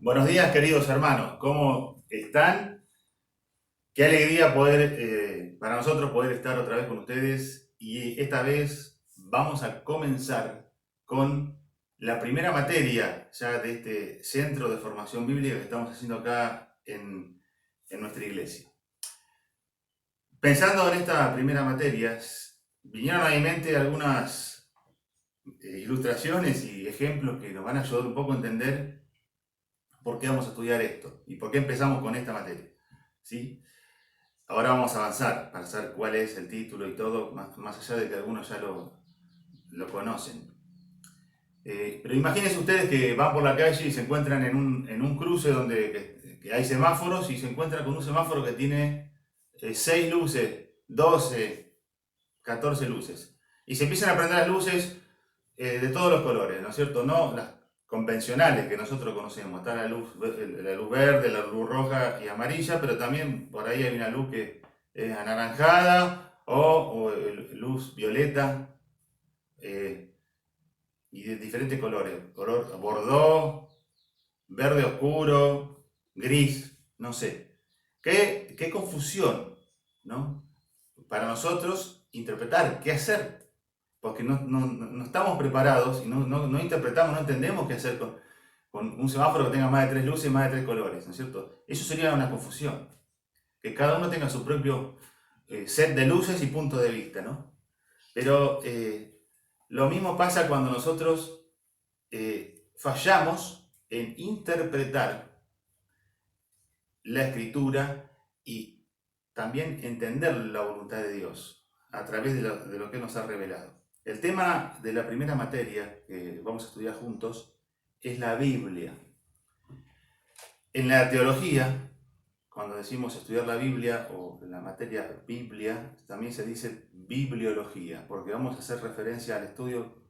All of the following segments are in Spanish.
Buenos días, queridos hermanos, ¿cómo están? Qué alegría para nosotros poder estar otra vez con ustedes, y esta vez vamos a comenzar con la primera materia ya de este centro de formación bíblica que estamos haciendo acá en nuestra iglesia. Pensando en esta primera materia, vinieron a mi mente algunas ilustraciones y ejemplos que nos van a ayudar un poco a entender por qué vamos a estudiar esto y por qué empezamos con esta materia, ¿sí? Ahora vamos a avanzar para saber cuál es el título y todo, más allá de que algunos ya lo conocen. Pero imagínense ustedes que van por la calle y se encuentran en un cruce que hay semáforos, y se encuentran con un semáforo que tiene 6 luces, 12, 14 luces. Y se empiezan a prender las luces de todos los colores, ¿no es cierto? No las convencionales que nosotros conocemos. Está la luz verde, la luz roja y amarilla, pero también por ahí hay una luz que es anaranjada o luz violeta, y de diferentes colores. Color bordeaux, verde oscuro, gris, no sé. Qué confusión, ¿no? Para nosotros interpretar, qué hacer, porque no estamos preparados y no interpretamos, no entendemos qué hacer con un semáforo que tenga más de 3 luces, más de 3 colores, ¿no es cierto? Eso sería una confusión, que cada uno tenga su propio set de luces y punto de vista, ¿no? Pero lo mismo pasa cuando nosotros fallamos en interpretar la escritura y también entender la voluntad de Dios a través de lo que nos ha revelado. El tema de la primera materia que vamos a estudiar juntos es la Biblia. En la teología, cuando decimos estudiar la Biblia o la materia Biblia, también se dice bibliología, porque vamos a hacer referencia al estudio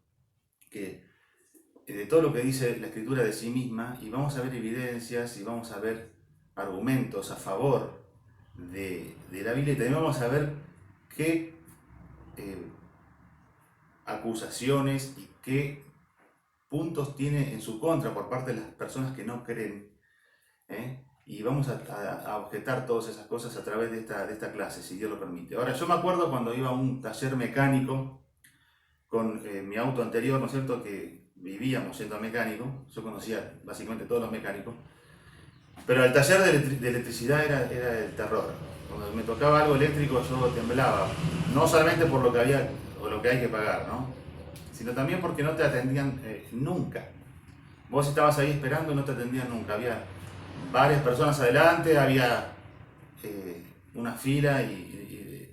de todo lo que dice la Escritura de sí misma, y vamos a ver evidencias y vamos a ver argumentos a favor de la Biblia, y también vamos a ver qué acusaciones y qué puntos tiene en su contra por parte de las personas que no creen, ¿eh? Y vamos a objetar todas esas cosas a través de esta clase, si Dios lo permite. Ahora, yo me acuerdo cuando iba a un taller mecánico con mi auto anterior, ¿no es cierto?, que vivíamos siendo mecánico. Yo conocía básicamente todos los mecánicos, pero el taller de electricidad era el terror. Cuando me tocaba algo eléctrico yo temblaba, no solamente por lo que había o lo que hay que pagar, ¿no?, sino también porque no te atendían nunca. Vos estabas ahí esperando y no te atendían nunca. Había varias personas adelante, había una fila, y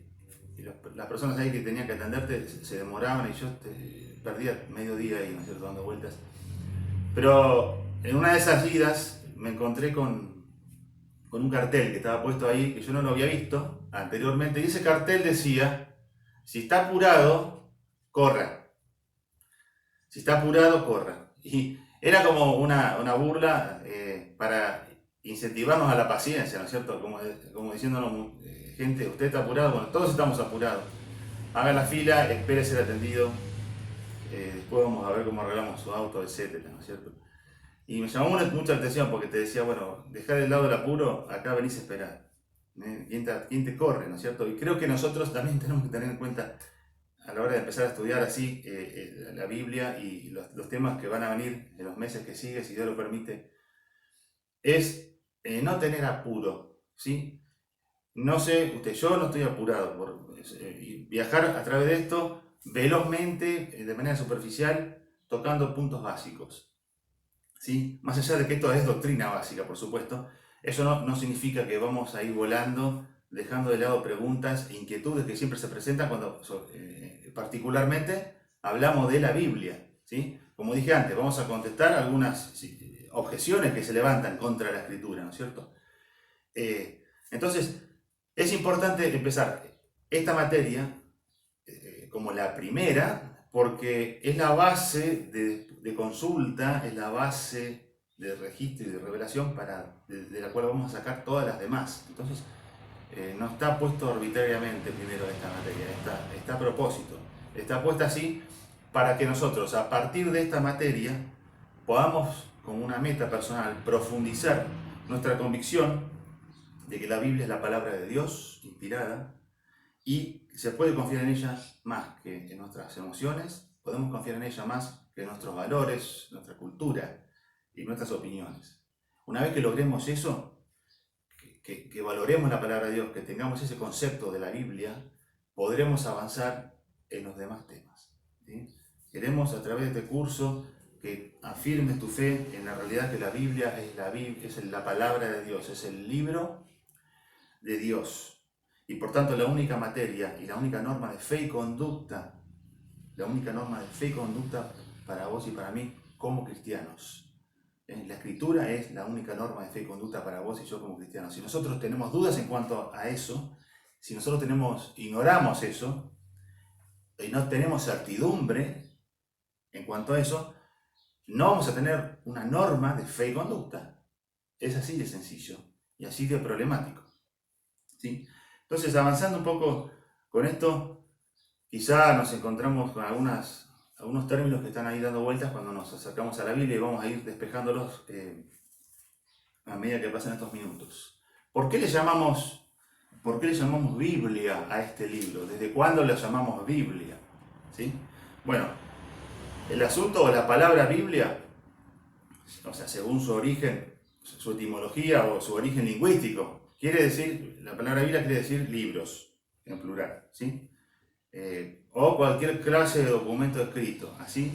las personas ahí que tenían que atenderte se demoraban, y yo perdía medio día ahí, ¿no es cierto?, dando vueltas. Pero en una de esas idas me encontré con un cartel que estaba puesto ahí, que yo no lo había visto anteriormente, y ese cartel decía: si está apurado, corra. Si está apurado, corra. Y era como una burla para incentivarnos a la paciencia, ¿no es cierto? Como diciéndonos, gente, usted está apurado, bueno, todos estamos apurados. Haga la fila, espere ser atendido, después vamos a ver cómo arreglamos su auto, etcétera, ¿no es cierto? Y me llamó mucha atención porque te decía, bueno, dejá de lado el apuro, acá venís a esperar. ¿Quién te corre, ¿no es cierto? Y creo que nosotros también tenemos que tener en cuenta a la hora de empezar a estudiar así la Biblia y los temas que van a venir en los meses que siguen, si Dios lo permite, es no tener apuro, ¿sí? No sé, yo no estoy apurado por viajar a través de esto velozmente, de manera superficial, tocando puntos básicos, ¿sí? Más allá de que esto es doctrina básica, por supuesto, eso no significa que vamos a ir volando, dejando de lado preguntas e inquietudes que siempre se presentan cuando particularmente hablamos de la Biblia, ¿sí? Como dije antes, vamos a contestar algunas objeciones que se levantan contra la Escritura, ¿no es cierto? Entonces, es importante empezar esta materia como la primera, porque es la base de consulta, es la base de registro y de revelación de la cual vamos a sacar todas las demás. Entonces, no está puesto arbitrariamente primero esta materia, está a propósito. Está puesta así para que nosotros, a partir de esta materia, podamos, como una meta personal, profundizar nuestra convicción de que la Biblia es la palabra de Dios, inspirada, y se puede confiar en ella más que en nuestras emociones, podemos confiar en ella más que en nuestros valores, nuestra cultura y nuestras opiniones. Una vez que logremos eso, que valoremos la palabra de Dios, que tengamos ese concepto de la Biblia, podremos avanzar en los demás temas, ¿sí? Queremos a través de este curso que afirmes tu fe en la realidad que la Biblia es la palabra de Dios, es el libro de Dios. Y por tanto la única materia y la única norma de fe y conducta, la única norma de fe y conducta para vos y para mí como cristianos. La Escritura es la única norma de fe y conducta para vos y yo como cristianos. Si nosotros tenemos dudas en cuanto a eso, si nosotros ignoramos eso, y no tenemos certidumbre en cuanto a eso, no vamos a tener una norma de fe y conducta. Es así de sencillo y así de problemático, ¿sí? Entonces, avanzando un poco con esto, quizá nos encontramos con algunos términos que están ahí dando vueltas cuando nos acercamos a la Biblia y vamos a ir despejándolos a medida que pasan estos minutos. ¿Por qué le llamamos Biblia a este libro? ¿Desde cuándo le llamamos Biblia? ¿Sí? Bueno, el asunto o la palabra Biblia, o sea, según su origen, su etimología o su origen lingüístico, la palabra Biblia quiere decir libros, en plural, ¿sí? O cualquier clase de documento escrito, así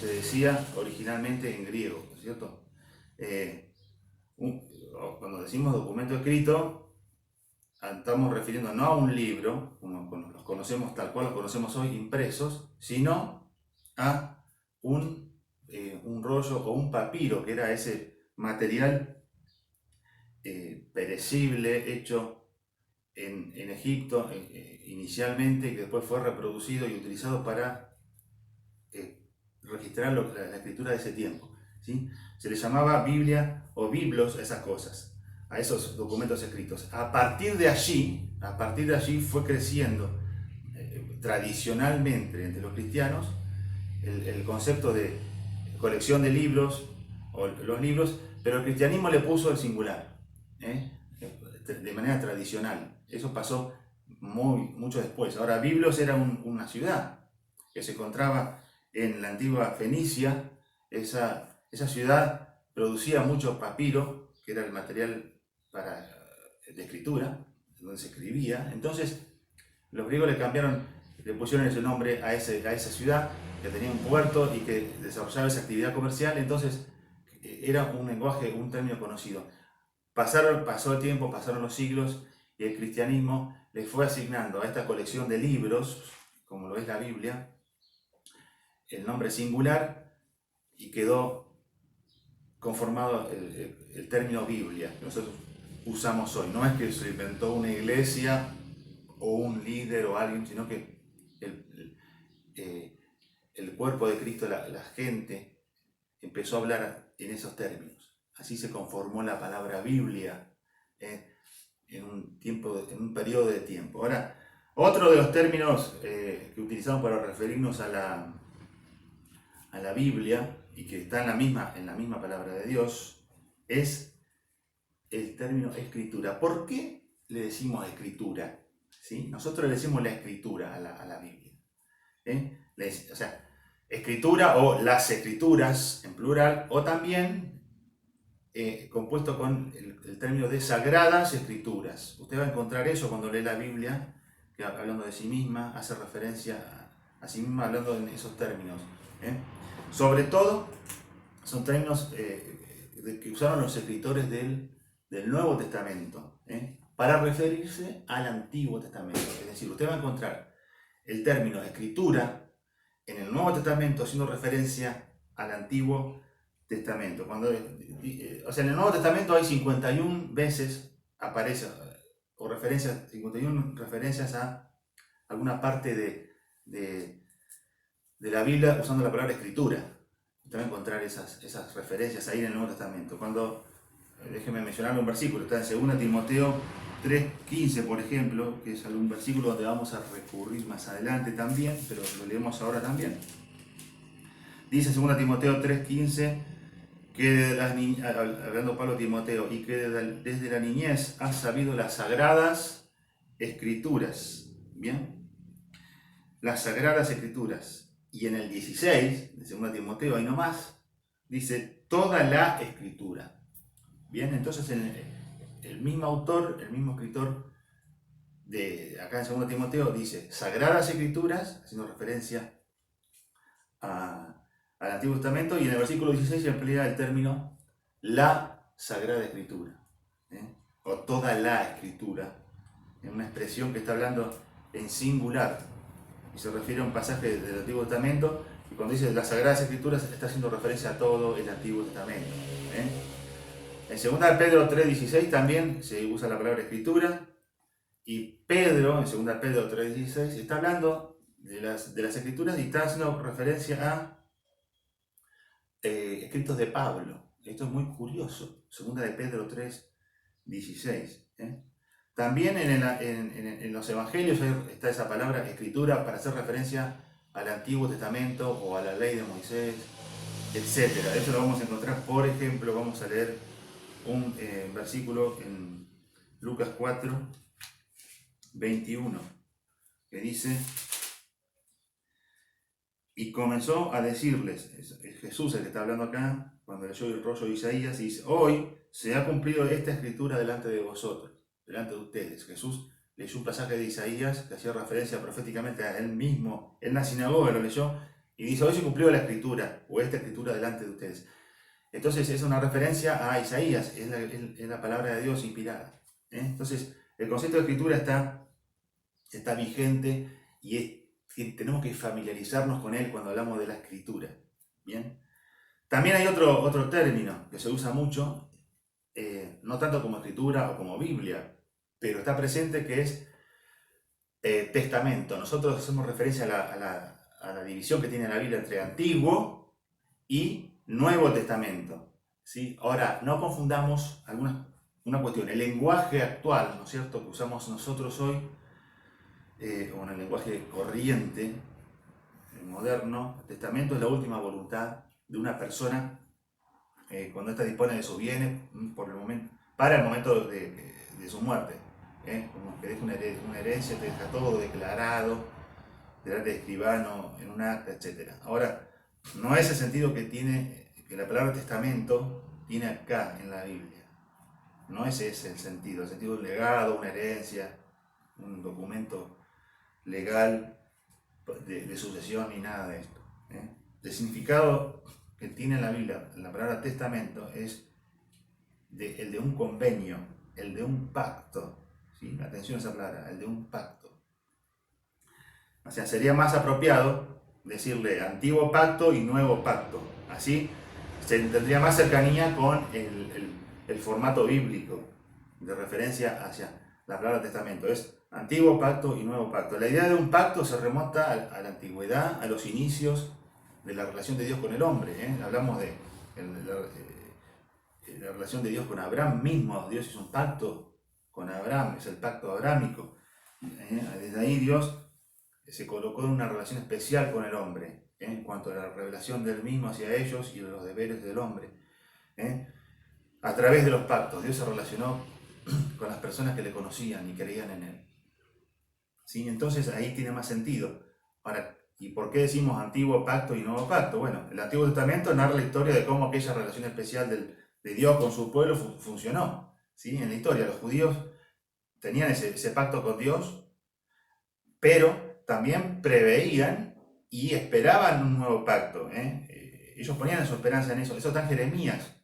se decía originalmente en griego, ¿no es cierto? Cuando decimos documento escrito, estamos refiriendo no a un libro, como los conocemos tal cual los conocemos hoy, impresos, sino a un rollo o un papiro, que era ese material perecible hecho en Egipto inicialmente, y que después fue reproducido y utilizado para registrar la escritura de ese tiempo, ¿sí? Se le llamaba Biblia o biblos a esas cosas, a esos documentos escritos. A partir de allí fue creciendo tradicionalmente entre los cristianos el concepto de colección de libros o los libros, pero el cristianismo le puso el singular, de manera tradicional. Eso pasó mucho después. Ahora, Biblos era una ciudad que se encontraba en la antigua Fenicia. Esa ciudad producía mucho papiro, que era el material de escritura, donde se escribía. Entonces, los griegos le pusieron ese nombre a esa ciudad, que tenía un puerto y que desarrollaba esa actividad comercial. Entonces, era un lenguaje, un término conocido. Pasó el tiempo, pasaron los siglos, y el cristianismo le fue asignando a esta colección de libros, como lo es la Biblia, el nombre singular, y quedó conformado el término Biblia que nosotros usamos hoy. No es que se inventó una iglesia o un líder o alguien, sino que el cuerpo de Cristo, la gente, empezó a hablar en esos términos. Así se conformó la palabra Biblia en un periodo de tiempo. Ahora, otro de los términos que utilizamos para referirnos a la Biblia, y que está en la misma palabra de Dios, es el término escritura. ¿Por qué le decimos escritura? ¿Sí? Nosotros le decimos la escritura a la Biblia. O sea, escritura o las escrituras en plural, o también compuesto con el término de sagradas escrituras. Usted va a encontrar eso cuando lee la Biblia, que hablando de sí misma, hace referencia a sí misma hablando en esos términos. Sobre todo, son términos que usaron los escritores del Nuevo Testamento, para referirse al Antiguo Testamento. Es decir, usted va a encontrar el término escritura en el Nuevo Testamento haciendo referencia al Antiguo Testamento. O sea, en el Nuevo Testamento hay 51 veces aparece, o 51 referencias a alguna parte de la Biblia usando la palabra escritura. Usted va a encontrar esas referencias ahí en el Nuevo Testamento. Déjeme mencionarle un versículo, está en 2 Timoteo 3:15, por ejemplo, que es algún versículo donde vamos a recurrir más adelante también, pero lo leemos ahora también. Dice 2 Timoteo 3:15, que hablando Pablo a Timoteo, y que desde la niñez has sabido las sagradas escrituras. ¿Bien? Las sagradas escrituras. Y en el 16, de 2 Timoteo, ahí nomás, dice toda la escritura. Bien, entonces el mismo autor, el mismo escritor de acá en 2 Timoteo dice sagradas escrituras, haciendo referencia al Antiguo Testamento, y en el versículo 16 emplea el término la sagrada escritura, o toda la escritura, en una expresión que está hablando en singular, y se refiere a un pasaje del Antiguo Testamento, y cuando dice las sagradas escrituras está haciendo referencia a todo el Antiguo Testamento. En 2 Pedro 3:16 también se usa la palabra escritura, y Pedro, en 2 Pedro 3:16, está hablando de las escrituras y está haciendo referencia a escritos de Pablo. Esto es muy curioso, 2 Pedro 3:16. También en los evangelios está esa palabra escritura para hacer referencia al Antiguo Testamento o a la ley de Moisés, etc. Eso lo vamos a encontrar, por ejemplo, vamos a leer un versículo en Lucas 4:21, que dice: y comenzó a decirles, es Jesús el que está hablando acá, cuando leyó el rollo de Isaías, y dice: hoy se ha cumplido esta escritura delante de vosotros, delante de ustedes. Jesús leyó un pasaje de Isaías que hacía referencia proféticamente a él mismo, en la sinagoga lo leyó, y dice: hoy se cumplió la escritura, o esta escritura delante de ustedes. Entonces es una referencia a Isaías, es la palabra de Dios inspirada. Entonces el concepto de escritura está vigente, y tenemos que familiarizarnos con él cuando hablamos de la escritura. ¿Bien? También hay otro término que se usa mucho, no tanto como escritura o como Biblia, pero está presente, que es testamento. Nosotros hacemos referencia a la división que tiene la Biblia entre Antiguo y Nuevo Testamento. ¿Sí? Ahora, no confundamos una cuestión. El lenguaje actual, ¿no es cierto?, que usamos nosotros hoy, o en el lenguaje corriente, moderno, el testamento es la última voluntad de una persona cuando ésta dispone de sus bienes para el momento de su muerte. Como que deja una herencia, te deja todo declarado delante de escribano, en un acta, etc. Ahora, no es el sentido que la palabra testamento tiene acá en la Biblia. No es ese el sentido de un legado, una herencia, un documento legal de sucesión, ni nada de esto. El significado que tiene en la Biblia la palabra testamento es el de un convenio, el de un pacto. ¿Sí? Atención a esa palabra, el de un pacto. O sea, sería más apropiado decirle antiguo pacto y nuevo pacto. Así se tendría más cercanía con el formato bíblico de referencia hacia la palabra testamento. Es antiguo pacto y nuevo pacto. La idea de un pacto se remonta a la antigüedad, a los inicios de la relación de Dios con el hombre. Hablamos de la relación de Dios con Abraham mismo. Dios hizo un pacto con Abraham, es el pacto abrámico. Desde ahí Dios se colocó en una relación especial con el hombre, en cuanto a la revelación del mismo hacia ellos y de los deberes del hombre. A través de los pactos, Dios se relacionó con las personas que le conocían y creían en él. ¿Sí? Entonces ahí tiene más sentido. Ahora, ¿y por qué decimos antiguo pacto y nuevo pacto? Bueno, el Antiguo Testamento narra la historia de cómo aquella relación especial de Dios con su pueblo funcionó, ¿sí? En la historia los judíos tenían ese pacto con Dios, pero también preveían y esperaban un nuevo pacto. Ellos ponían su esperanza en eso. Eso está en Jeremías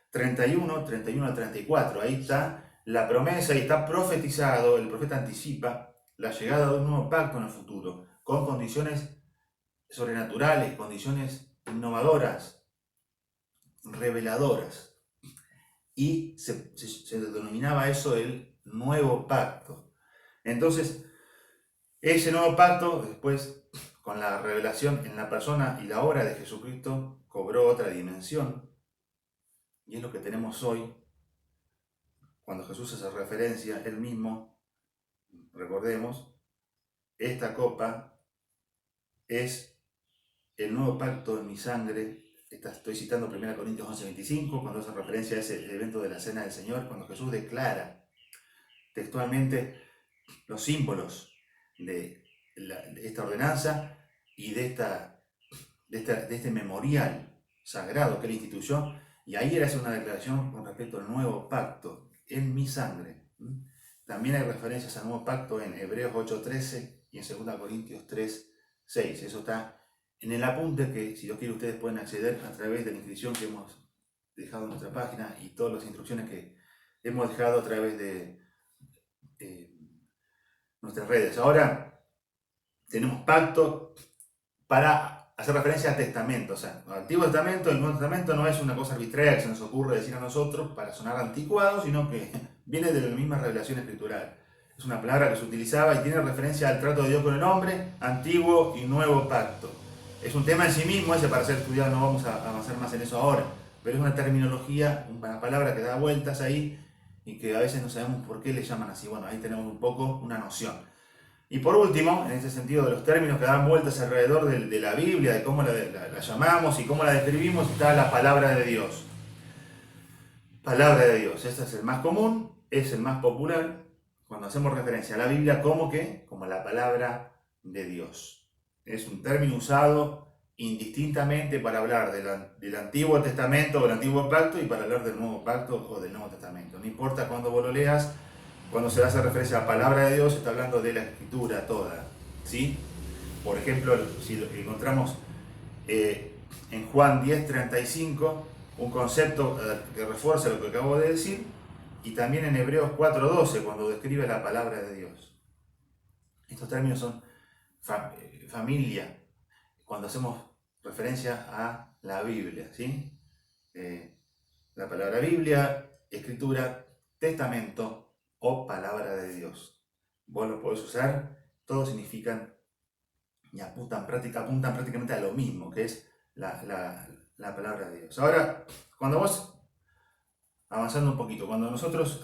31 al 34. Ahí está la promesa y está profetizado, el profeta anticipa la llegada de un nuevo pacto en el futuro, con condiciones sobrenaturales, condiciones innovadoras, reveladoras. Y se denominaba eso el nuevo pacto. Entonces, ese nuevo pacto, después, con la revelación en la persona y la obra de Jesucristo, cobró otra dimensión. Y es lo que tenemos hoy, cuando Jesús hace referencia, él mismo, recordemos, esta copa es el nuevo pacto en mi sangre. Estoy citando 1 Corintios 11:25, cuando hace referencia a ese evento de la Cena del Señor, cuando Jesús declara textualmente los símbolos de esta ordenanza y de este memorial sagrado que él instituyó, y ahí él hace una declaración con respecto al nuevo pacto en mi sangre. También hay referencias al nuevo pacto en Hebreos 8:13 y en 2 Corintios 3:6. Eso está en el apunte que, si Dios quiere, ustedes pueden acceder a través de la inscripción que hemos dejado en nuestra página y todas las instrucciones que hemos dejado a través de nuestras redes. Ahora tenemos pacto para hacer referencia al testamento. O sea, el Antiguo Testamento, el Nuevo Testamento no es una cosa arbitraria que se nos ocurre decir a nosotros para sonar anticuado, sino que viene de la misma revelación escritural. Es una palabra que se utilizaba y tiene referencia al trato de Dios con el hombre, antiguo y nuevo pacto. Es un tema en sí mismo ese para ser estudiado, no vamos a avanzar más en eso ahora, pero es una terminología, una palabra que da vueltas ahí y que a veces no sabemos por qué le llaman así. Bueno, ahí tenemos un poco una noción. Y por último, en este sentido de los términos que dan vueltas alrededor de la Biblia, de cómo la llamamos y cómo la describimos, está la palabra de Dios. Palabra de Dios, este es el más común, es el más popular, cuando hacemos referencia a la Biblia, ¿cómo qué? Como la palabra de Dios. Es un término usado indistintamente para hablar del Antiguo Testamento o del Antiguo Pacto y para hablar del Nuevo Pacto o del Nuevo Testamento. No importa cuándo vos lo leas, cuando se hace referencia a la palabra de Dios, se está hablando de la escritura toda, ¿sí? Por ejemplo, si lo encontramos en Juan 10:35, un concepto que refuerza lo que acabo de decir, y también en Hebreos 4:12, cuando describe la palabra de Dios. Estos términos son familia, cuando hacemos referencia a la Biblia, ¿sí? La palabra Biblia, escritura, testamento o palabra de Dios. Vos lo podés usar, todos significan y apuntan prácticamente a lo mismo, que es la palabra de Dios. Ahora, cuando vos, avanzando un poquito, cuando nosotros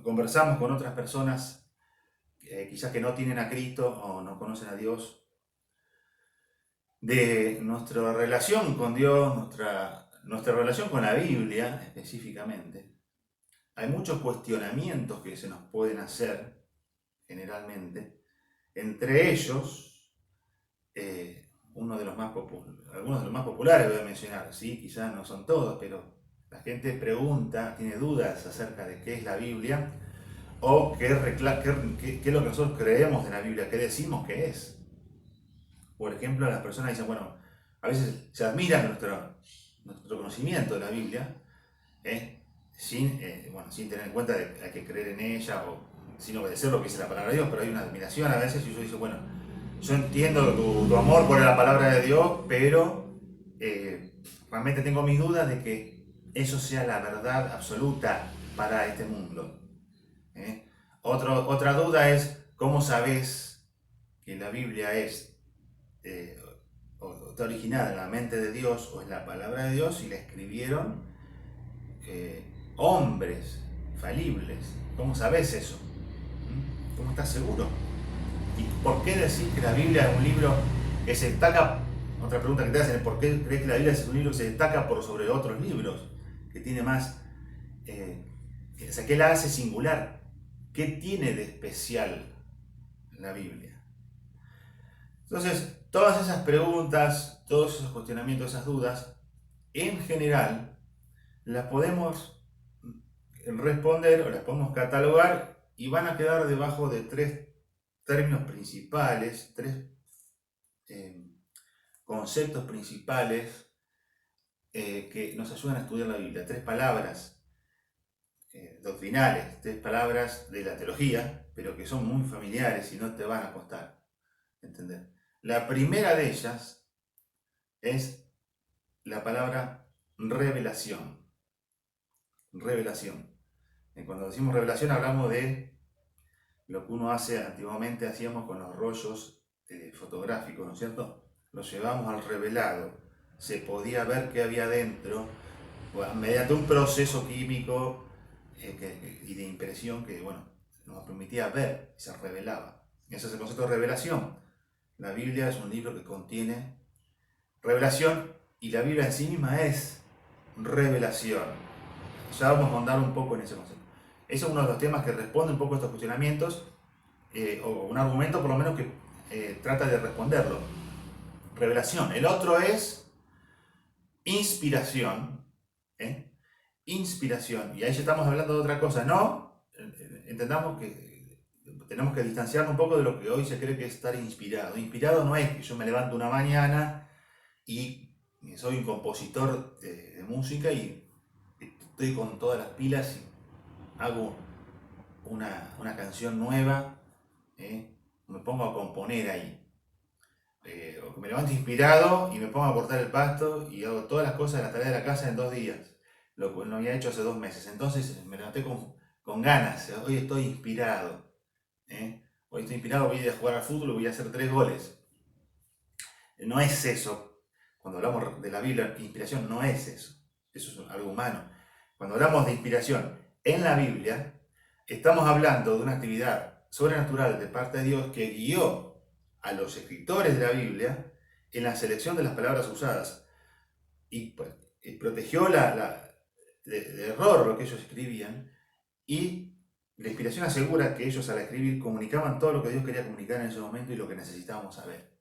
conversamos con otras personas, quizás que no tienen a Cristo o no conocen a Dios, de nuestra relación con Dios, nuestra relación con la Biblia específicamente, hay muchos cuestionamientos que se nos pueden hacer generalmente. Entre ellos, algunos de los más populares voy a mencionar, ¿sí? Quizás no son todos, pero la gente pregunta, tiene dudas acerca de qué es la Biblia o qué es lo que nosotros creemos de la Biblia, qué decimos que es. Por ejemplo, las personas dicen, bueno, a veces se admira nuestro conocimiento de la Biblia, sin tener en cuenta que hay que creer en ella o sin obedecer lo que dice la palabra de Dios, pero hay una admiración a veces y yo digo, bueno, yo entiendo tu amor por la palabra de Dios, pero realmente tengo mis dudas de que eso sea la verdad absoluta para este mundo. Otra duda es, ¿cómo sabes que la Biblia está originada en la mente de Dios o en la palabra de Dios y la escribieron hombres falibles? ¿Cómo sabes eso? ¿Cómo estás seguro? ¿Y por qué decís que la Biblia es un libro que se destaca? Otra pregunta que te hacen es ¿por qué crees que la Biblia es un libro que se destaca por sobre otros libros? Que tiene más... o sea, ¿qué la hace singular? ¿Qué tiene de especial la Biblia? Entonces, todas esas preguntas, todos esos cuestionamientos, esas dudas, en general, las podemos responder o las podemos catalogar y van a quedar debajo de tres términos principales, tres conceptos principales que nos ayudan a estudiar la Biblia, tres palabras doctrinales, tres palabras de la teología, pero que son muy familiares y no te van a costar entender. La primera de ellas es la palabra revelación. Revelación. Cuando decimos revelación hablamos de lo que uno antiguamente hacíamos con los rollos fotográficos, ¿no es cierto? Los llevamos al revelado. Se podía ver qué había dentro mediante un proceso químico y de impresión que, bueno, nos permitía ver y se revelaba. Ese es el concepto de revelación. La Biblia es un libro que contiene revelación y la Biblia en sí misma es revelación. Ya vamos a ahondar un poco en ese concepto. Ese es uno de los temas que responde un poco a estos cuestionamientos, o un argumento por lo menos que trata de responderlo. Revelación. El otro es inspiración. Inspiración. Y ahí ya estamos hablando de otra cosa. No, entendamos que tenemos que distanciarnos un poco de lo que hoy se cree que es estar inspirado. Inspirado no es que yo me levanto una mañana y soy un compositor de música y estoy con todas las pilas y hago una canción nueva, me pongo a componer ahí. O que me levanto inspirado y me pongo a cortar el pasto y hago todas las cosas de la tarea de la casa en 2 días, lo que no había hecho hace 2 meses. Entonces me levanté con ganas, hoy estoy inspirado. Hoy estoy inspirado, voy a ir a jugar al fútbol y voy a hacer 3 goles. No es eso. Cuando hablamos de la Biblia, inspiración no es eso. Eso es algo humano. Cuando hablamos de inspiración en la Biblia, estamos hablando de una actividad sobrenatural de parte de Dios que guió a los escritores de la Biblia en la selección de las palabras usadas y protegió de error lo que ellos escribían, y la inspiración asegura que ellos al escribir comunicaban todo lo que Dios quería comunicar en ese momento y lo que necesitábamos saber.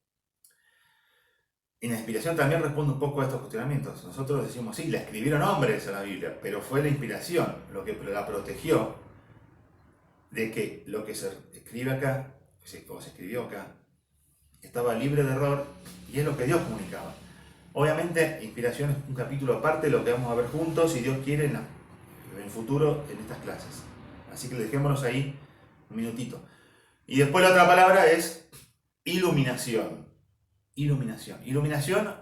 Y la inspiración también responde un poco a estos cuestionamientos. Nosotros decimos, sí, la escribieron hombres a la Biblia, pero fue la inspiración lo que la protegió de que lo que se escribe acá, o se escribió acá, estaba libre de error y es lo que Dios comunicaba. Obviamente, inspiración es un capítulo aparte de lo que vamos a ver juntos, si Dios quiere, en el futuro en estas clases. Así que dejémonos ahí un minutito. Y después la otra palabra es iluminación. Iluminación. Iluminación,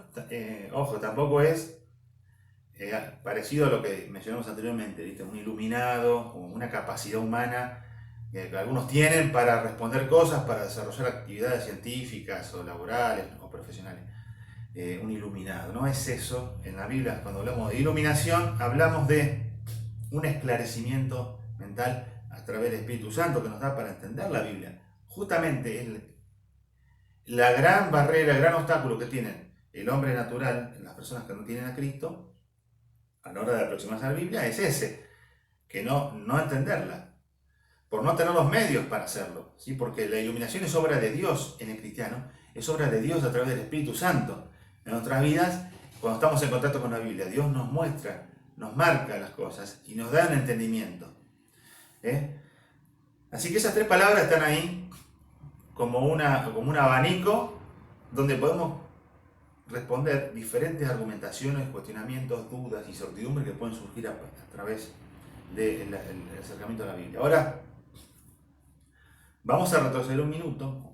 ojo, tampoco es parecido a lo que mencionamos anteriormente, ¿viste? Un iluminado, o una capacidad humana que algunos tienen para responder cosas, para desarrollar actividades científicas o laborales o profesionales. Un iluminado, no es eso. En la Biblia, cuando hablamos de iluminación, hablamos de un esclarecimiento mental a través del Espíritu Santo que nos da para entender la Biblia. Justamente la gran barrera, el gran obstáculo que tienen el hombre natural, las personas que no tienen a Cristo, a la hora de aproximarse a la Biblia, es ese, que no entenderla, por no tener los medios para hacerlo, ¿sí? Porque la iluminación es obra de Dios en el cristiano, es obra de Dios a través del Espíritu Santo. En nuestras vidas, cuando estamos en contacto con la Biblia, Dios nos muestra, nos marca las cosas y nos da un entendimiento. Así que esas tres palabras están ahí como un abanico donde podemos responder diferentes argumentaciones, cuestionamientos, dudas y certidumbres que pueden surgir a través del acercamiento a la Biblia. Ahora, vamos a retroceder un minuto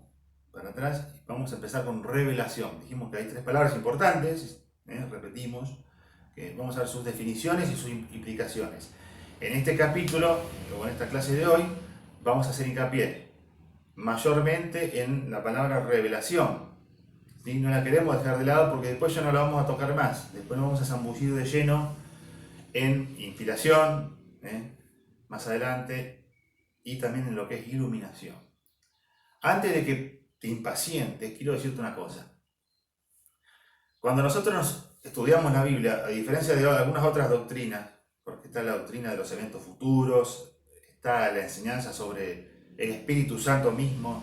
para atrás y vamos a empezar con revelación. Dijimos que hay tres palabras importantes, repetimos, que vamos a ver sus definiciones y sus implicaciones. En este capítulo, o en esta clase de hoy, vamos a hacer hincapié mayormente en la palabra revelación. ¿Sí? No la queremos dejar de lado porque después ya no la vamos a tocar más. Después nos vamos a zambullir de lleno en inspiración, más adelante, y también en lo que es iluminación. Antes de que te impacientes, quiero decirte una cosa. Cuando nosotros estudiamos la Biblia, a diferencia de algunas otras doctrinas, porque está la doctrina de los eventos futuros, está la enseñanza sobre el Espíritu Santo mismo,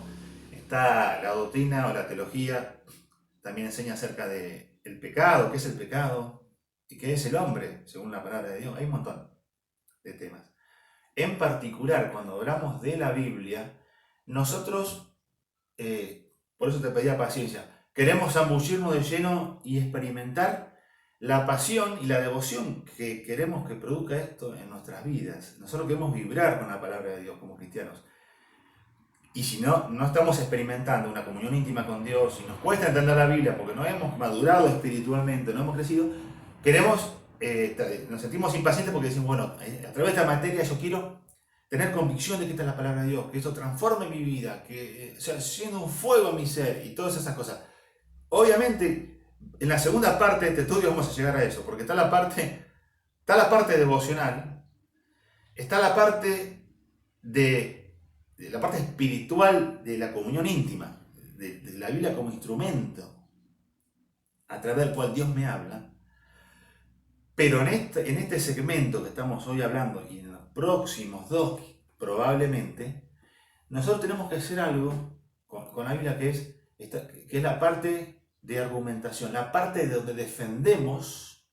está la doctrina o la teología, también enseña acerca del pecado, qué es el pecado, y qué es el hombre, según la palabra de Dios. Hay un montón de temas. En particular, cuando hablamos de la Biblia, nosotros, por eso te pedía paciencia, queremos zambullirnos de lleno y experimentar la pasión y la devoción que queremos que produzca esto en nuestras vidas. Nosotros queremos vibrar con la palabra de Dios como cristianos. Y si no estamos experimentando una comunión íntima con Dios y nos cuesta entender la Biblia porque no hemos madurado espiritualmente, no hemos crecido, nos sentimos impacientes porque decimos, bueno, a través de esta materia yo quiero tener convicción de que esta es la palabra de Dios, que eso transforme mi vida, que se encienda un fuego en mi ser y todas esas cosas. Obviamente, en la segunda parte de este estudio vamos a llegar a eso, porque está la parte devocional, está la parte de la parte espiritual de la comunión íntima, de la Biblia como instrumento a través del cual Dios me habla. Pero en este segmento que estamos hoy hablando y en los próximos dos probablemente, nosotros tenemos que hacer algo con la Biblia que es la parte de argumentación, la parte de donde defendemos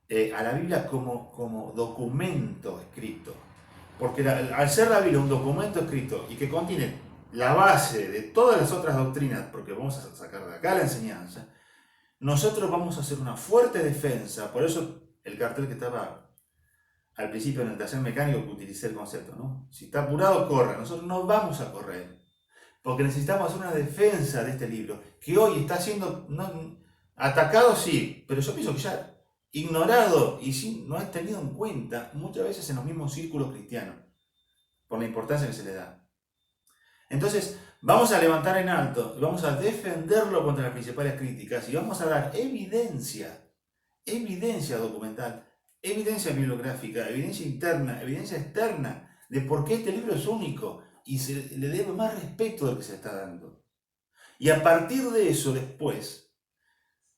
a la Biblia como documento escrito. Porque al ser la Biblia un documento escrito y que contiene la base de todas las otras doctrinas, porque vamos a sacar de acá la enseñanza, nosotros vamos a hacer una fuerte defensa. Por eso el cartel que estaba al principio en el taller mecánico, que utilicé el concepto, ¿no? Si está apurado, corra. Nosotros no vamos a correr, porque necesitamos hacer una defensa de este libro, que hoy está siendo atacado, sí, pero yo pienso que ya ignorado y no es tenido en cuenta muchas veces en los mismos círculos cristianos, por la importancia que se le da. Entonces, vamos a levantar en alto, vamos a defenderlo contra las principales críticas y vamos a dar evidencia documental, evidencia bibliográfica, evidencia interna, evidencia externa de por qué este libro es único y se le debe más respeto del que se le está dando. Y a partir de eso, después,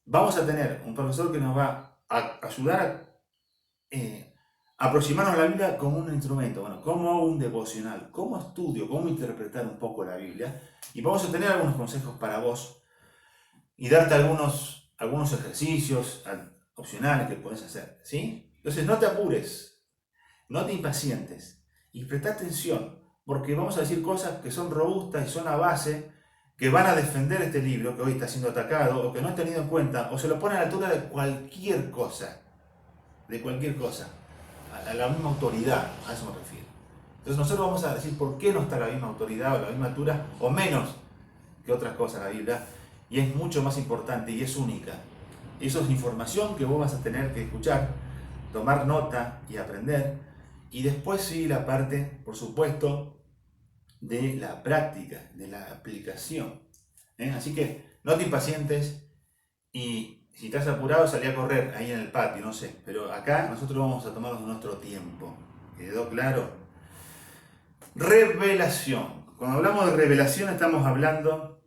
vamos a tener un profesor que nos va a ayudar a aproximarnos a la Biblia como un instrumento, bueno, como un devocional, como estudio, cómo interpretar un poco la Biblia. Y vamos a tener algunos consejos para vos y darte algunos ejercicios opcionales que podés hacer, ¿sí? Entonces no te apures, no te impacientes y presta atención, porque vamos a decir cosas que son robustas y son la base, que van a defender este libro que hoy está siendo atacado o que no es tenido en cuenta o se lo pone a la altura de cualquier cosa, a la misma autoridad, a eso me refiero. Entonces nosotros vamos a decir por qué no está a la misma autoridad o a la misma altura o menos que otras cosas en la Biblia, y es mucho más importante y es única. Eso es información que vos vas a tener que escuchar, tomar nota y aprender, y después sí la parte, por supuesto, de la práctica, de la aplicación. Así que no te impacientes y si estás apurado salí a correr ahí en el patio, no sé, pero acá nosotros vamos a tomarnos nuestro tiempo. ¿Quedó claro? Revelación. Cuando hablamos de revelación estamos hablando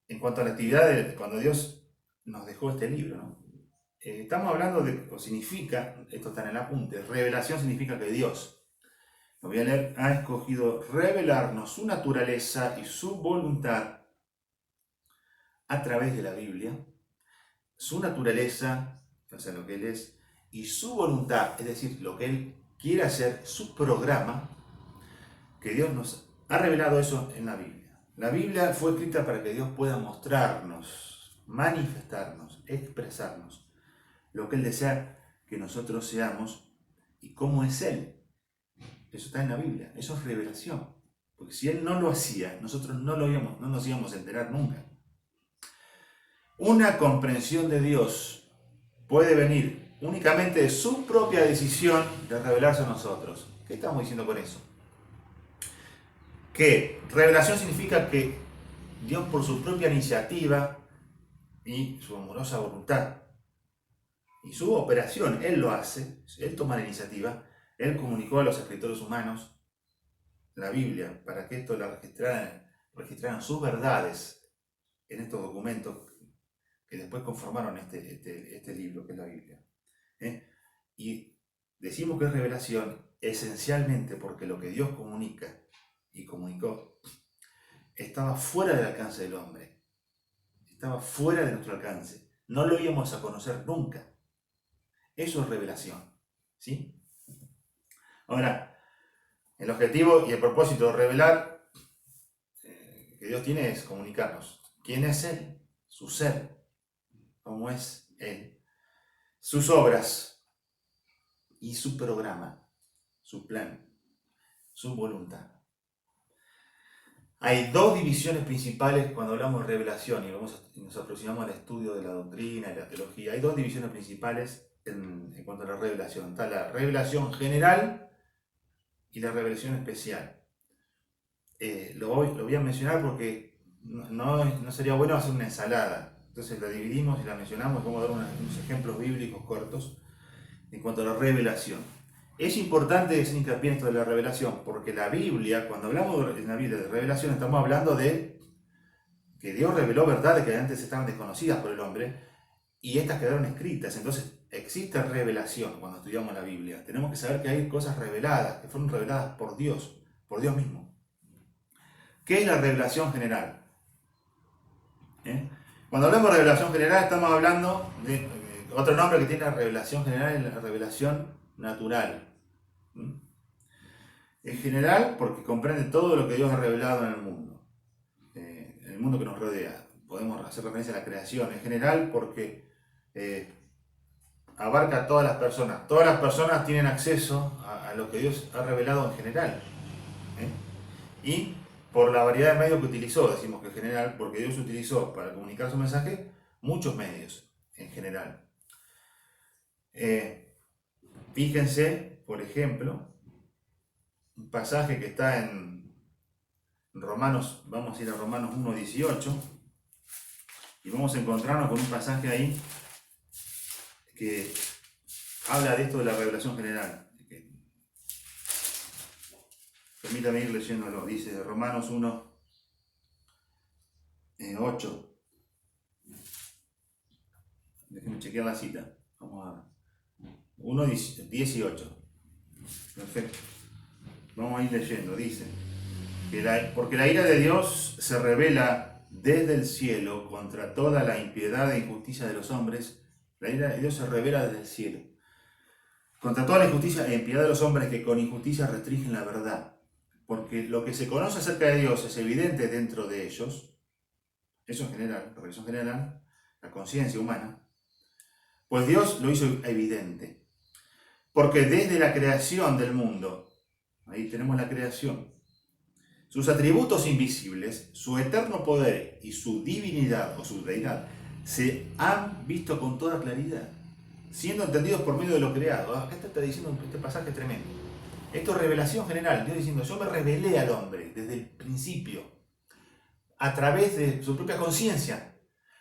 en cuanto a la actividad de cuando Dios nos dejó este libro, ¿no? Estamos hablando de, o significa, esto está en el apunte, revelación significa que Dios, lo voy a leer, ha escogido revelarnos su naturaleza y su voluntad a través de la Biblia, su naturaleza, o sea, lo que Él es, y su voluntad, es decir, lo que Él quiere hacer, su programa, que Dios nos ha revelado eso en la Biblia. La Biblia fue escrita para que Dios pueda mostrarnos, manifestarnos, expresarnos lo que Él desea que nosotros seamos y cómo es Él. Eso está en la Biblia, eso es revelación. Porque si Él no lo hacía, nosotros no nos íbamos a enterar nunca. Una comprensión de Dios puede venir únicamente de su propia decisión de revelarse a nosotros. ¿Qué estamos diciendo con eso? Que revelación significa que Dios por su propia iniciativa y su amorosa voluntad y su operación, Él lo hace, Él toma la iniciativa, Él comunicó a los escritores humanos la Biblia para que esto la registraran sus verdades en estos documentos que después conformaron este libro que es la Biblia. Y decimos que es revelación esencialmente porque lo que Dios comunica y comunicó estaba fuera del alcance del hombre, estaba fuera de nuestro alcance, no lo íbamos a conocer nunca. Eso es revelación. ¿Sí? Ahora, el objetivo y el propósito de revelar que Dios tiene es comunicarnos quién es Él, su ser, cómo es Él, sus obras y su programa, su plan, su voluntad. Hay dos divisiones principales cuando hablamos de revelación y nos aproximamos al estudio de la doctrina y la teología. Hay dos divisiones principales en cuanto a la revelación. Está la revelación general y la revelación especial. Lo voy a mencionar porque no sería bueno hacer una ensalada. Entonces la dividimos y la mencionamos. Vamos a dar unos ejemplos bíblicos cortos en cuanto a la revelación. Es importante hacer hincapié en esto de la revelación, porque la Biblia, cuando hablamos en la Biblia de revelación, estamos hablando de que Dios reveló verdades que antes estaban desconocidas por el hombre, y estas quedaron escritas. Entonces existe revelación cuando estudiamos la Biblia. Tenemos que saber que hay cosas reveladas, que fueron reveladas por Dios mismo. ¿Qué es la revelación general? Cuando hablamos de revelación general, estamos hablando de otro nombre que tiene la revelación general, es la revelación natural. En general, porque comprende todo lo que Dios ha revelado en el mundo que nos rodea. Podemos hacer referencia a la creación. En general, porque abarca a todas las personas. Todas las personas tienen acceso a lo que Dios ha revelado en general. Y por la variedad de medios que utilizó, decimos que en general, porque Dios utilizó para comunicar su mensaje muchos medios en general. Fíjense, por ejemplo, un pasaje que está en Romanos, vamos a ir a Romanos 1:18, y vamos a encontrarnos con un pasaje ahí que habla de esto de la revelación general. Permítame ir leyéndolo. Dice Romanos 1:8. Déjenme chequear la cita. Vamos a 1:18. Perfecto. Vamos a ir leyendo. Dice porque la ira de Dios se revela desde el cielo contra toda la impiedad e injusticia de los hombres. La ira de Dios se revela desde el cielo contra toda la injusticia e impiedad de los hombres que con injusticia restringen la verdad. Porque lo que se conoce acerca de Dios es evidente dentro de ellos. Eso en general, la revelación general, la conciencia humana. Pues Dios lo hizo evidente. Porque desde la creación del mundo, ahí tenemos la creación, sus atributos invisibles, su eterno poder y su divinidad o su deidad se han visto con toda claridad, siendo entendidos por medio de lo creado. Acá está diciendo este pasaje tremendo. Esto es revelación general. Dios diciendo, yo me revelé al hombre desde el principio, a través de su propia conciencia,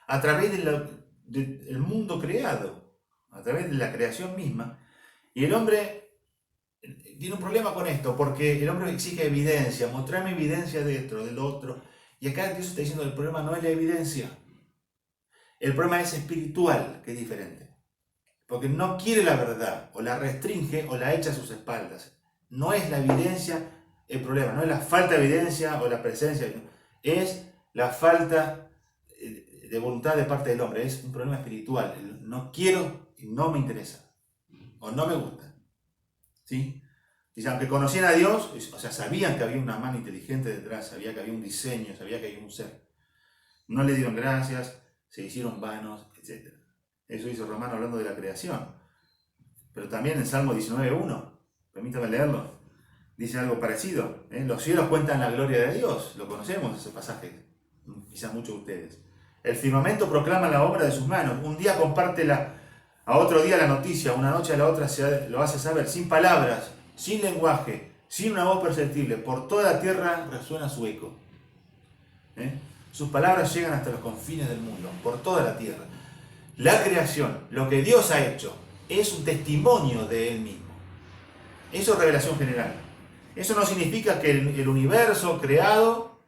a través del mundo creado, a través de la creación misma. Y el hombre tiene un problema con esto, porque el hombre exige evidencia, mostrarme evidencia de esto, del otro. Y acá Dios está diciendo, el problema no es la evidencia. El problema es espiritual, que es diferente. Porque no quiere la verdad, o la restringe, o la echa a sus espaldas. No es la evidencia el problema, no es la falta de evidencia o la presencia, es la falta de voluntad de parte del hombre, es un problema espiritual. No quiero y no me interesa, o no me gusta. ¿Sí? Dice, aunque conocían a Dios, o sea, sabían que había una mano inteligente detrás, sabían que había un diseño, sabían que había un ser. No le dieron gracias, se hicieron vanos, etc. Eso dice Romano hablando de la creación. Pero también en Salmo 19:1, permítame leerlo, dice algo parecido. Los cielos cuentan la gloria de Dios, lo conocemos ese pasaje, quizás muchos de ustedes. El firmamento proclama la obra de sus manos, un día comparte a otro día la noticia, una noche a la otra lo hace saber, sin palabras, sin lenguaje, sin una voz perceptible, por toda la tierra resuena su eco. Sus palabras llegan hasta los confines del mundo, por toda la tierra. La creación, lo que Dios ha hecho, es un testimonio de Él mismo. Eso es revelación general. Eso no significa que el universo creado,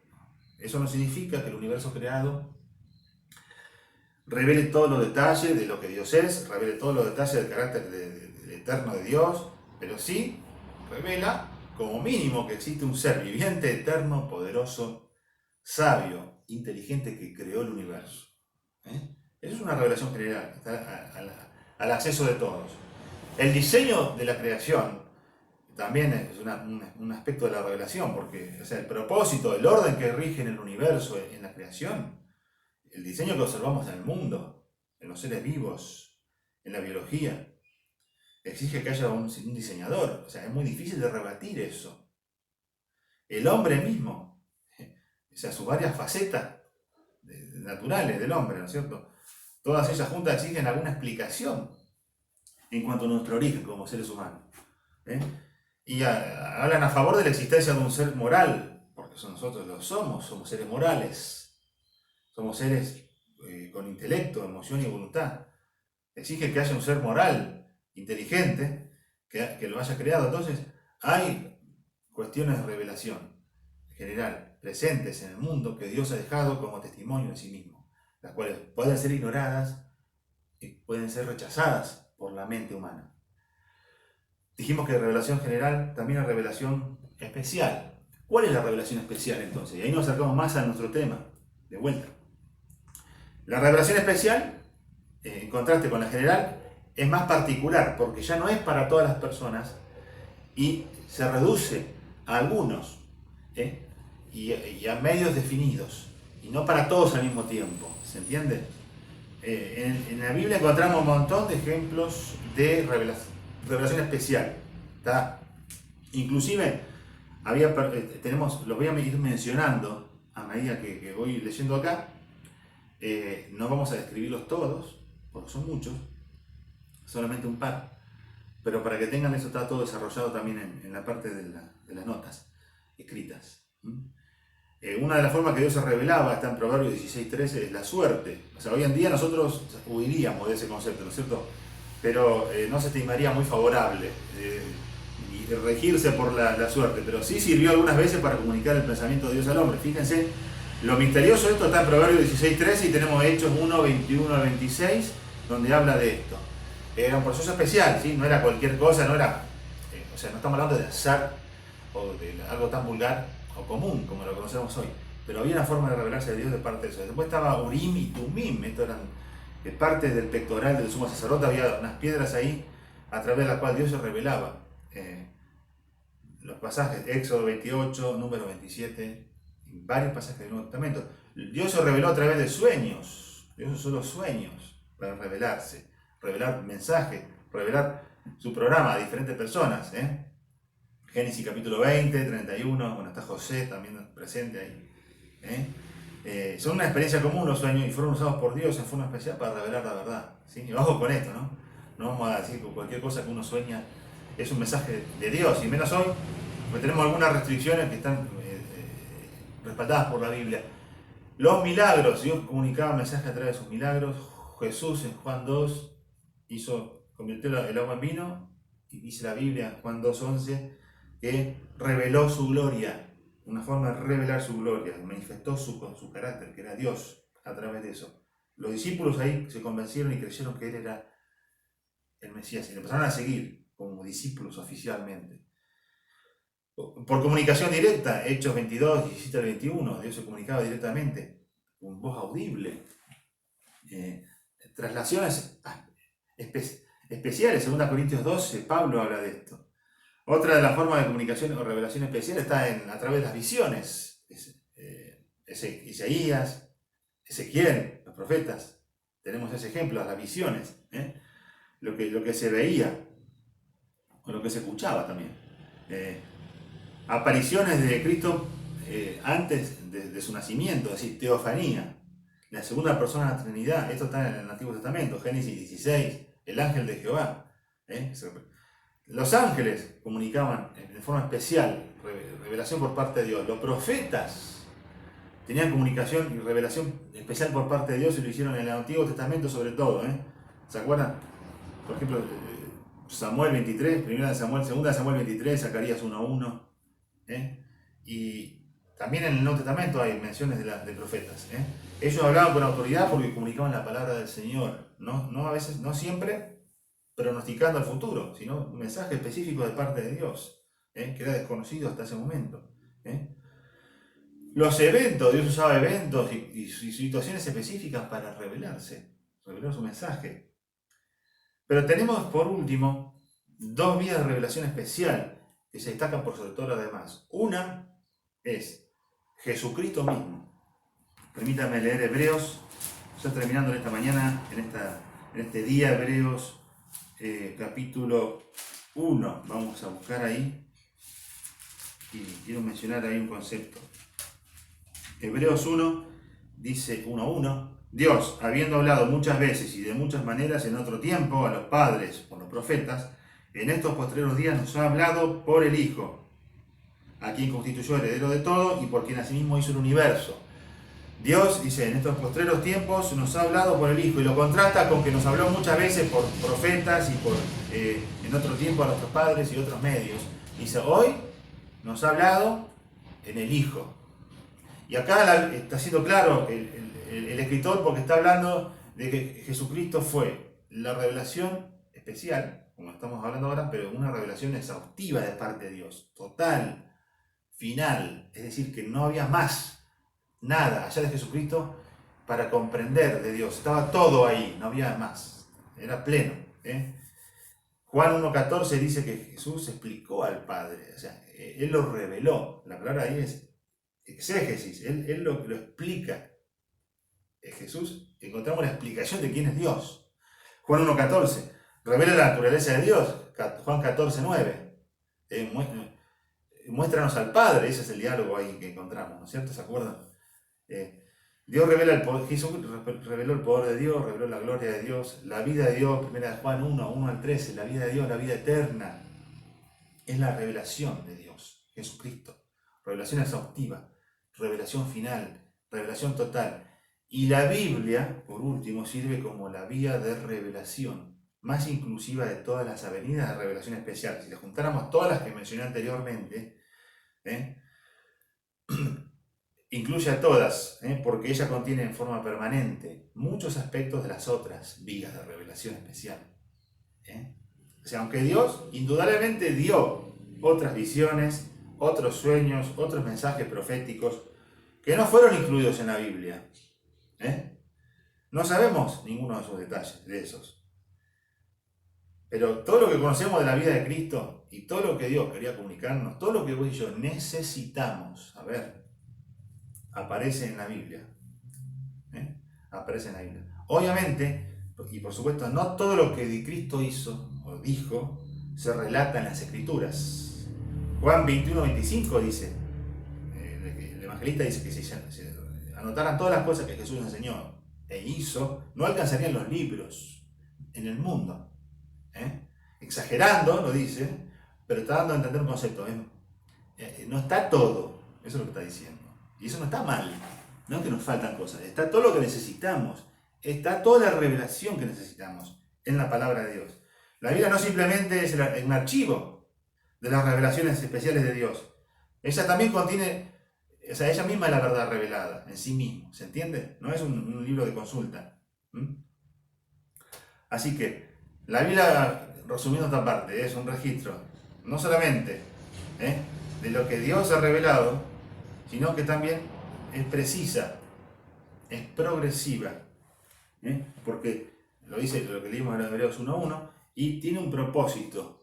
revele todos los detalles de lo que Dios es, revele todos los detalles del carácter del eterno de Dios, pero sí revela como mínimo que existe un ser viviente, eterno, poderoso, sabio, inteligente que creó el universo. Eso es una revelación general, está al acceso de todos. El diseño de la creación también es un aspecto de la revelación, porque o sea, el propósito, el orden que rige en el universo, en la creación, el diseño que observamos en el mundo, en los seres vivos, en la biología, exige que haya un diseñador. O sea, es muy difícil de rebatir eso. El hombre mismo, o sea, sus varias facetas naturales del hombre, ¿no es cierto? Todas ellas juntas exigen alguna explicación en cuanto a nuestro origen como seres humanos. ¿Eh? Y hablan a favor de la existencia de un ser moral, porque nosotros lo somos seres morales, somos seres con intelecto, emoción y voluntad. Exige que haya un ser moral, inteligente, que lo haya creado. Entonces, hay cuestiones de revelación general presentes en el mundo que Dios ha dejado como testimonio de sí mismo, las cuales pueden ser ignoradas y pueden ser rechazadas por la mente humana. Dijimos que revelación general, también hay revelación especial. ¿Cuál es la revelación especial entonces? Y ahí nos acercamos más a nuestro tema, de vuelta. La revelación especial, en contraste con la general, es más particular, porque ya no es para todas las personas y se reduce a algunos y a medios definidos, y no para todos al mismo tiempo. ¿Se entiende? En la Biblia encontramos un montón de ejemplos de revelación especial. ¿Tá? Inclusive, los voy a ir mencionando a medida que voy leyendo acá. No vamos a describirlos todos, porque son muchos, solamente un par. Pero para que tengan eso, está todo desarrollado también en la parte de las notas escritas. Una de las formas que Dios se revelaba, está en Proverbios 16:13, es la suerte. O sea, hoy en día nosotros huiríamos de ese concepto, ¿no es cierto? Pero no se estimaría muy favorable y regirse por la suerte. Pero sí sirvió algunas veces para comunicar el pensamiento de Dios al hombre. Fíjense, lo misterioso de esto está en Proverbios 16:13 y tenemos Hechos 1, 21 al 26, donde habla de esto. Era un proceso especial, ¿sí? No era cualquier cosa, no era, o sea, no estamos hablando de azar o de algo tan vulgar o común como lo conocemos hoy, pero había una forma de revelarse a Dios de parte de eso. Después estaba Urim y Tumim, esto eran de parte del pectoral del sumo sacerdote, había unas piedras ahí a través de las cuales Dios se revelaba. Los pasajes, Éxodo 28, número 27, varios pasajes del Nuevo Testamento. Dios se reveló a través de sueños. Dios usó los sueños para revelarse, revelar mensajes, revelar su programa a diferentes personas. Génesis capítulo 20, 31, bueno, está José también presente ahí. Son una experiencia común los sueños y fueron usados por Dios en forma especial para revelar la verdad. ¿Sí? Y ojo con esto, ¿no? No vamos a decir que cualquier cosa que uno sueña es un mensaje de Dios, y menos hoy, porque tenemos algunas restricciones que están respaldadas por la Biblia. Los milagros, Dios comunicaba mensajes a través de sus milagros. Jesús en Juan 2 convirtió el agua en vino, y dice la Biblia, Juan 2:11, que reveló su gloria, una forma de revelar su gloria, manifestó su carácter, que era Dios, a través de eso. Los discípulos ahí se convencieron y creyeron que Él era el Mesías, y le empezaron a seguir como discípulos oficialmente. Por comunicación directa, Hechos 22, 17 al 21, Dios se comunicaba directamente, con voz audible. Traslaciones especiales, 2 Corintios 12, Pablo habla de esto. Otra de las formas de comunicación o revelación especial está a través de las visiones. Isaías, Ezequiel, los profetas, tenemos ese ejemplo, las visiones, lo que se veía o lo que se escuchaba también. Apariciones de Cristo antes de su nacimiento, es decir, teofanía, la segunda persona de la Trinidad. Esto está en el Antiguo Testamento, Génesis 16, el ángel de Jehová. Los ángeles comunicaban de forma especial, revelación por parte de Dios. Los profetas tenían comunicación y revelación especial por parte de Dios, y lo hicieron en el Antiguo Testamento sobre todo. ¿Se acuerdan? Por ejemplo, Samuel 23, 1 Samuel, 2 Samuel 23, Zacarías 1:1. Y también en el Nuevo Testamento hay menciones de profetas. Ellos hablaban con autoridad porque comunicaban la palabra del Señor. No a veces, no siempre pronosticando el futuro, sino un mensaje específico de parte de Dios, que era desconocido hasta ese momento. Los eventos, Dios usaba eventos y situaciones específicas para revelar su mensaje. Pero tenemos por último dos vías de revelación especial que se destacan por sobre todo lo demás. Una es Jesucristo mismo. Permítanme leer Hebreos, ya terminando en esta mañana, en este día, Hebreos capítulo 1. Vamos a buscar ahí y quiero mencionar ahí un concepto. Hebreos 1 dice 1:1. Dios, habiendo hablado muchas veces y de muchas maneras en otro tiempo a los padres por los profetas, en estos postreros días nos ha hablado por el Hijo, a quien constituyó heredero de todo y por quien asimismo hizo el universo. Dios, dice, en estos postreros tiempos nos ha hablado por el Hijo, y lo contrasta con que nos habló muchas veces por profetas y por en otro tiempo a nuestros padres y otros medios. Dice, hoy nos ha hablado en el Hijo. Y acá está siendo claro el escritor, porque está hablando de que Jesucristo fue la revelación especial, como estamos hablando ahora, pero una revelación exhaustiva de parte de Dios, total, final, es decir, que no había más nada allá de Jesucristo para comprender de Dios, estaba todo ahí, no había más, era pleno. Juan 1:14 dice que Jesús explicó al Padre, o sea, Él lo reveló, la palabra ahí es exégesis, Él lo explica. Jesús, encontramos la explicación de quién es Dios. Juan 1:14 revela la naturaleza de Dios. Juan 14:9 muéstranos al Padre. Ese es el diálogo ahí que encontramos, ¿no es cierto? ¿Se acuerdan? Dios revela el poder, Jesús reveló el poder de Dios, reveló la gloria de Dios, la vida de Dios. Primera de Juan 1:1-13, la vida de Dios, la vida eterna, es la revelación de Dios, Jesucristo. Revelación exhaustiva, revelación final, revelación total. Y la Biblia, por último, sirve como la vía de revelación más inclusiva de todas las avenidas de revelación especial. Si le juntáramos todas las que mencioné anteriormente, incluye a todas, porque ella contiene en forma permanente muchos aspectos de las otras vías de revelación especial. O sea, aunque Dios indudablemente dio otras visiones, otros sueños, otros mensajes proféticos que no fueron incluidos en la Biblia. No sabemos ninguno de esos detalles, de esos. Pero todo lo que conocemos de la vida de Cristo y todo lo que Dios quería comunicarnos, todo lo que vos y yo necesitamos saber, aparece en la Biblia. Aparece en la Biblia. Obviamente, y por supuesto, no todo lo que Cristo hizo o dijo se relata en las Escrituras. Juan 21:25 dice, el evangelista dice que si se anotaran todas las cosas que Jesús enseñó e hizo, no alcanzarían los libros en el mundo. Exagerando, lo dice, pero está dando a entender un concepto. No está todo, eso es lo que está diciendo. Y eso no está mal, no es que nos faltan cosas, está todo lo que necesitamos, está toda la revelación que necesitamos en la palabra de Dios. La Biblia no simplemente es un archivo de las revelaciones especiales de Dios, ella también contiene, o sea, ella misma es la verdad revelada en sí misma, ¿se entiende? No es un libro de consulta. Así que la Biblia, resumiendo esta parte, es un registro no solamente de lo que Dios ha revelado, sino que también es precisa, es progresiva, porque lo dice lo que leímos en Hebreos 1:1, y tiene un propósito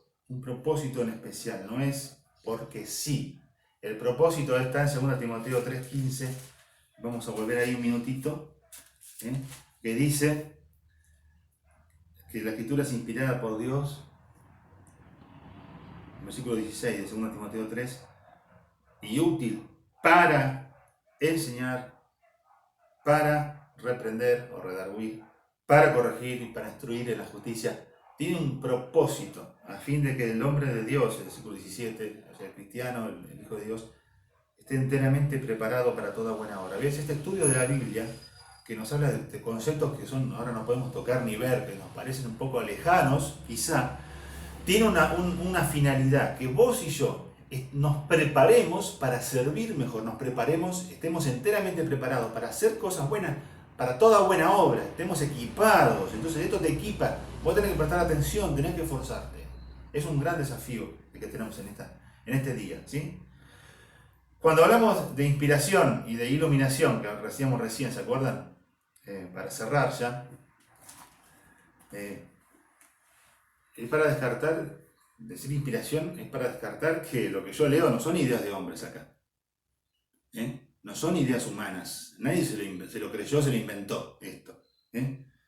en especial, no es porque sí. El propósito está en 2 Timoteo 3:15, vamos a volver ahí un minutito, que dice que la Escritura es inspirada por Dios, versículo 16 de 2 Timoteo 3, y útil para enseñar, para reprender o redarguir, para corregir y para instruir en la justicia. Tiene un propósito, a fin de que el hombre de Dios, el versículo 17, o sea, el cristiano, el Hijo de Dios, esté enteramente preparado para toda buena obra. ¿Ves? Este estudio de la Biblia, que nos habla de conceptos que ahora no podemos tocar ni ver, que nos parecen un poco lejanos, quizá, tiene una finalidad, que vos y yo nos preparemos para servir mejor, estemos enteramente preparados para hacer cosas buenas, para toda buena obra, estemos equipados. Entonces esto te equipa, vos tenés que prestar atención, tenés que esforzarte. Es un gran desafío el que tenemos en este día, ¿sí? Cuando hablamos de inspiración y de iluminación, que decíamos recién, ¿se acuerdan? Para cerrar ya, es para descartar Decir inspiración es para descartar que lo que yo leo no son ideas de hombres acá. No son ideas humanas. Nadie se lo creyó, se lo inventó esto.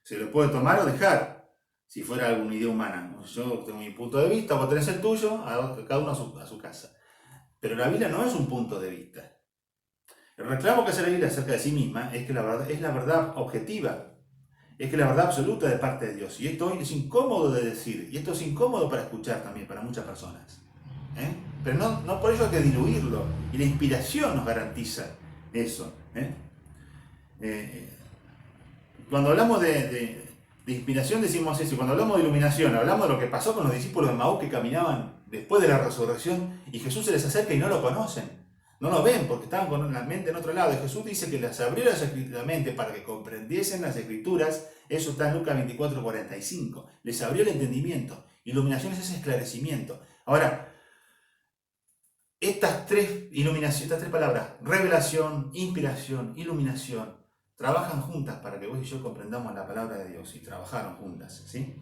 Se lo puede tomar o dejar, si fuera alguna idea humana. Yo tengo mi punto de vista, vos tenés el tuyo, cada uno a su casa. Pero la Biblia no es un punto de vista. El reclamo que hace la Biblia acerca de sí misma es que la verdad es la verdad objetiva. Es que la verdad absoluta de parte de Dios. Y esto es incómodo de decir. Y esto es incómodo para escuchar también, para muchas personas. Pero no por ello hay que diluirlo. Y la inspiración nos garantiza eso. Cuando hablamos de inspiración decimos eso. Y cuando hablamos de iluminación, hablamos de lo que pasó con los discípulos de Maús que caminaban después de la resurrección. Y Jesús se les acerca y no lo conocen. No lo ven porque estaban con la mente en otro lado. Y Jesús dice que les abrió la mente para que comprendiesen las escrituras. Eso está en Lucas 24:45. Les abrió el entendimiento. Iluminación es ese esclarecimiento. Ahora, estas tres palabras, revelación, inspiración, iluminación, trabajan juntas para que vos y yo comprendamos la palabra de Dios. Y trabajaron juntas, ¿sí?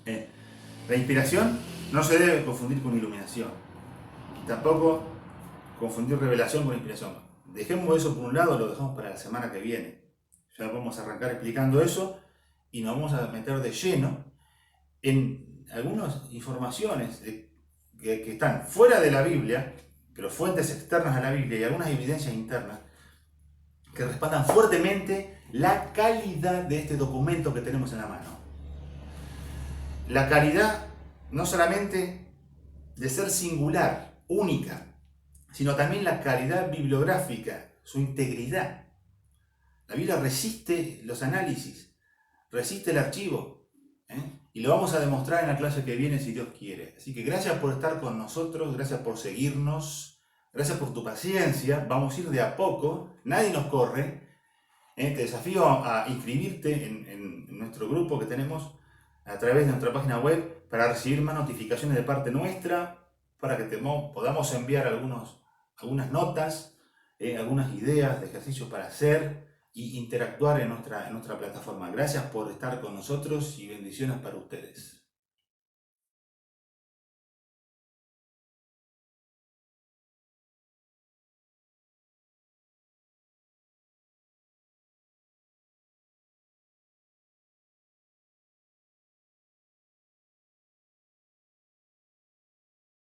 La inspiración no se debe confundir con iluminación. Y tampoco confundir revelación con inspiración. Dejemos eso por un lado, lo dejamos para la semana que viene. Ya vamos a arrancar explicando eso y nos vamos a meter de lleno en algunas informaciones que están fuera de la Biblia, pero fuentes externas a la Biblia y algunas evidencias internas que respaldan fuertemente la calidad de este documento que tenemos en la mano. La calidad no solamente de ser singular, única, sino también la calidad bibliográfica, su integridad. La Biblia resiste los análisis, resiste el archivo, y lo vamos a demostrar en la clase que viene si Dios quiere. Así que gracias por estar con nosotros, gracias por seguirnos, gracias por tu paciencia. Vamos a ir de a poco, nadie nos corre. Te desafío a inscribirte en nuestro grupo que tenemos a través de nuestra página web para recibir más notificaciones de parte nuestra, para que podamos enviar algunas notas, algunas ideas de ejercicios para hacer y interactuar en nuestra plataforma. Gracias por estar con nosotros y bendiciones para ustedes.